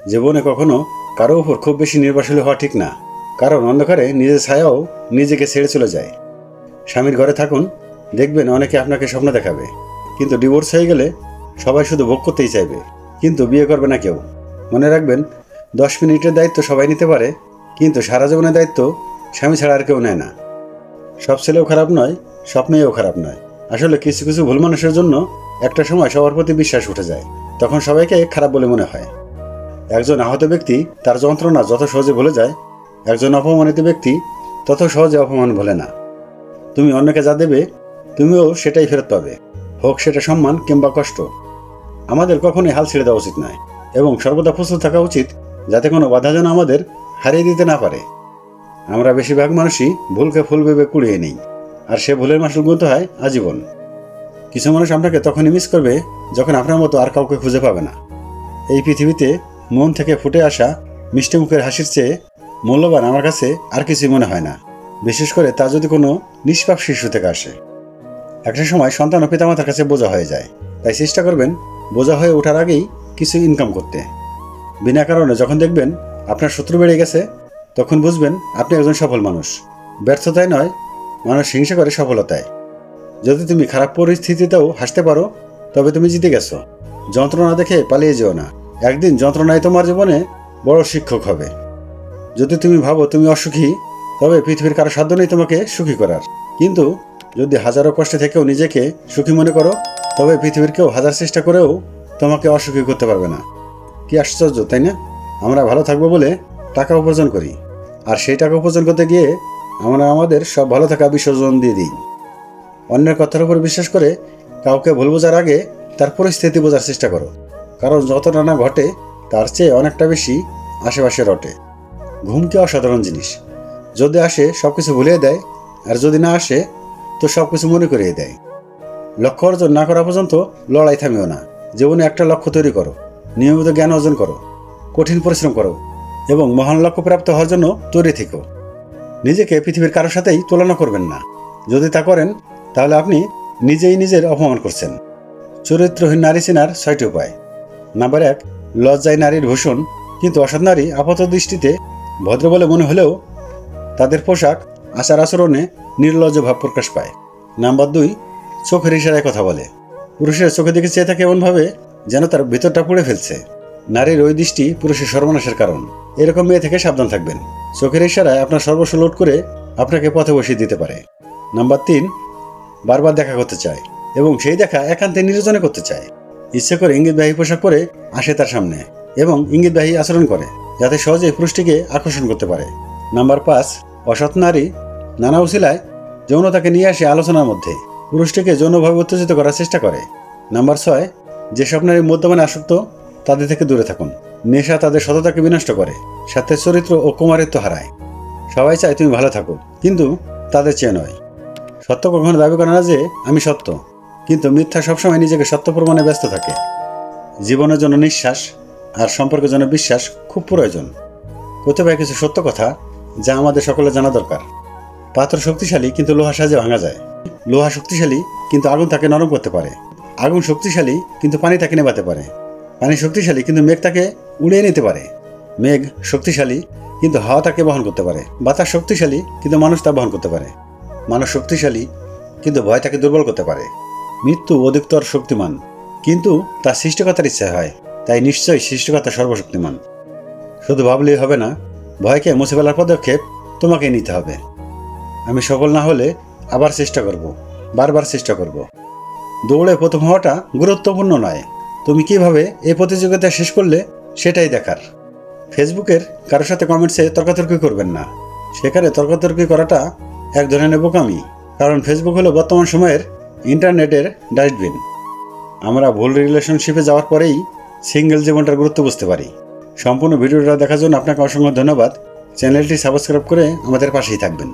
জীবনে কখনো কারো উপর খুব বেশি নির্ভরশীল হওয়া ঠিক না, কারণ অন্ধকারে নিজের ছায়াও নিজেকে ছেড়ে চলে যায়। স্বামীর ঘরে থাকুন, দেখবেন অনেকে আপনাকে স্বপ্ন দেখাবে, কিন্তু ডিভোর্স হয়ে গেলে সবাই শুধু ভোগ করতেই চাইবে, কিন্তু বিয়ে করবে না কেউ। মনে রাখবেন, 10 মিনিটের দায়িত্ব সবাই নিতে পারে, কিন্তু সারা জীবনের দায়িত্ব স্বামী ছাড়া আর কেউ নেয় না। সব ছেলেও খারাপ নয়, সব মেয়েও খারাপ নয়। আসলে কিছু কিছু ভুল মানুষের জন্য একটা সময় সবার প্রতি বিশ্বাস উঠে যায়, তখন সবাইকে খারাপ বলে মনে হয়। একজন আহত ব্যক্তি তার যন্ত্রণা যত সহজে ভুলে যায়, একজন অপমানিত ব্যক্তি তত সহজে অপমান ভোলে না। তুমি অন্যকে যা দেবে, তুমিও সেটাই ফেরত পাবে, হোক সেটা সম্মান কিংবা কষ্ট। আমাদের কখনোই হাল ছেড়ে দেওয়া উচিত নয়, এবং সর্বদা প্রস্তুত থাকা উচিত যাতে কোনো বাধা যেন আমাদের হারিয়ে দিতে না পারে। আমরা বেশিরভাগ মানুষই ভুলকে ফুল ভেবে কুড়িয়ে নিই, আর সে ভুলের মাসুল গুনতে হয় আজীবন। কিছু মানুষ আপনাকে তখনই মিস করবে যখন আপনার মতো আর কাউকে খুঁজে পাবে না। এই পৃথিবীতে মন থেকে ফুটে আসা মিষ্টি মুখের হাসির চেয়ে মূল্যবান আমার কাছে আর কিছুই মনে হয় না, বিশেষ করে তা যদি কোনো নিষ্পাপ শিশু থেকে আসে। একটা সময় সন্তান ও পিতামাতার কাছে বোঝা হয়ে যায়, তাই চেষ্টা করবেন বোঝা হয়ে ওঠার আগেই কিছু ইনকাম করতে। বিনা কারণে যখন দেখবেন আপনার শত্রু বেড়ে গেছে, তখন বুঝবেন আপনি একজন সফল মানুষ। ব্যর্থতায় নয়, মানুষ হিংসা করে সফলতায়। যদি তুমি খারাপ পরিস্থিতিতেও হাসতে পারো, তবে তুমি জিতে গেছো। যন্ত্রণা দেখে পালিয়ে যেও না, একদিন যন্ত্রণাই তোমার জীবনে বড় শিক্ষক হবে। যদি তুমি ভাবো তুমি অসুখী, তবে পৃথিবীর কারো সাধ্য নেই তোমাকে সুখী করার। কিন্তু যদি হাজারো কষ্টে থেকেও নিজেকে সুখী মনে করো, তবে পৃথিবীর কেউ হাজার চেষ্টা করেও তোমাকে অসুখী করতে পারবে না। কি আশ্চর্য, তাই না? আমরা ভালো থাকবো বলে টাকা উপার্জন করি, আর সেই টাকা উপার্জন করতে গিয়ে আমরা আমাদের সব ভালো থাকা বিসর্জন দিয়ে দিই। অন্যের কথার উপর বিশ্বাস করে কাউকে ভুল বোঝার আগে তার পরিস্থিতি বোঝার চেষ্টা করো, কারণ যতটা না ঘটে তার চেয়ে অনেকটা বেশি আশেপাশে রটে। ঘুম কি অসাধারণ জিনিস! যদি আসে সব কিছু ভুলিয়ে দেয়, আর যদি না আসে তো সব কিছু মনে করিয়ে দেয়। লক্ষ্য অর্জন না করা পর্যন্ত লড়াই থামিও না। জীবনে একটা লক্ষ্য তৈরি করো, নিয়মিত জ্ঞান অর্জন করো, কঠিন পরিশ্রম করো, এবং মহান লক্ষ্য প্রাপ্ত হওয়ার জন্য তৈরি থেকো। নিজেকে পৃথিবীর কারোর সাথেই তুলনা করবেন না। যদি তা করেন, তাহলে আপনি নিজেই নিজের অপমান করছেন। চরিত্রহীন নারী চেনার 6টি উপায়। নাম্বার 1, লজ্জায় নারীর ভূষণ, কিন্তু অসৎ নারী আপাত দৃষ্টিতে ভদ্র বলে মনে হলেও তাদের পোশাক আচার আচরণে নির্লজ্জ ভাব প্রকাশ পায়। নাম্বার 2, চোখের ইশারায় কথা বলে। পুরুষের চোখের দিকে চেয়ে থাকে এমনভাবে যেন তার ভিতরটা পুড়ে ফেলছে। নারীর ওই দৃষ্টি পুরুষের সর্বনাশের কারণ। এরকম মেয়ে থেকে সাবধান থাকবেন। চোখের ইশারায় আপনার সর্বস্ব লোড করে আপনাকে পথে বসিয়ে দিতে পারে। নাম্বার 3, বারবার দেখা করতে চায়, এবং সেই দেখা একান্তে নির্জনে করতে চায়। ইচ্ছে করে ইঙ্গিতবাহী পোশাক পরে আসে তার সামনে, এবং ইঙ্গিতবাহী আচরণ করে যাতে সহজেই পুরুষটিকে আকর্ষণ করতে পারে। নাম্বার 5, অসৎ নারী নানা উছিলায় যৌনতাকে নিয়ে আসে আলোচনার মধ্যে, পুরুষটিকে যৌনভাবে উত্তেজিত করার চেষ্টা করে। নাম্বার 6, যেসব নারী মদ্যপানে আসক্ত তাদের থেকে দূরে থাকুন। নেশা তাদের সততাকে বিনষ্ট করে, সাথে চরিত্র ও কুমারিত্ব হারায়। সবাই চায় তুমি ভালো থাকো, কিন্তু তাদের চেয়ে নয়। সত্য কখনো দাবি করে না যে আমি সত্য, কিন্তু মিথ্যা সবসময় নিজেকে সত্য প্রমাণে ব্যস্ত থাকে। জীবনের জন্য নিঃশ্বাস আর সম্পর্কের জন্য বিশ্বাস খুব প্রয়োজন। কতিপয় কিছু সত্য কথা যা আমাদের সকলে জানা দরকার। পাথর শক্তিশালী, কিন্তু লোহা সহজে ভাঙা যায়। লোহা শক্তিশালী, কিন্তু আগুন তাকে নরম করতে পারে। আগুন শক্তিশালী, কিন্তু পানি তাকে নেভাতে পারে। পানি শক্তিশালী, কিন্তু মেঘ তাকে উড়িয়ে নিতে পারে। মেঘ শক্তিশালী, কিন্তু হাওয়া তাকে বহন করতে পারে। বাতাস শক্তিশালী, কিন্তু মানুষ তা বহন করতে পারে। মানুষ শক্তিশালী, কিন্তু ভয় তাকে দুর্বল করতে পারে। মৃত্যু অধিকতর শক্তিমান, কিন্তু তার সৃষ্টিকর্তার ইচ্ছা হয়, তাই নিশ্চয়ই সৃষ্টিকর্তা সর্বশক্তিমান। শুধু ভাবলেই হবে না, ভয়কে মুছে ফেলার পদক্ষেপ তোমাকেই নিতে হবে। আমি সফল না হলে আবার চেষ্টা করব, বারবার চেষ্টা করব। দৌড়ে প্রথম হওয়াটা গুরুত্বপূর্ণ নয়, তুমি কিভাবে এই প্রতিযোগিতা শেষ করলে সেটাই দেখার। ফেসবুকের কারোর সাথে কমেন্টসে তর্কাতর্কি করবেন না। সেখানে তর্কাতর্কি করাটা এক ধরনের বোকামি, কারণ ফেসবুক হলো বর্তমান সময়ের ইন্টারনেটের ডাস্টবিন। আমরা ভুল রিলেশনশিপে যাওয়ার পরেই সিঙ্গেল জীবনটার গুরুত্ব বুঝতে পারি। সম্পূর্ণ ভিডিওটা দেখার জন্য আপনাকে অসংখ্য ধন্যবাদ। চ্যানেলটি সাবস্ক্রাইব করে আমাদের পাশেই থাকবেন।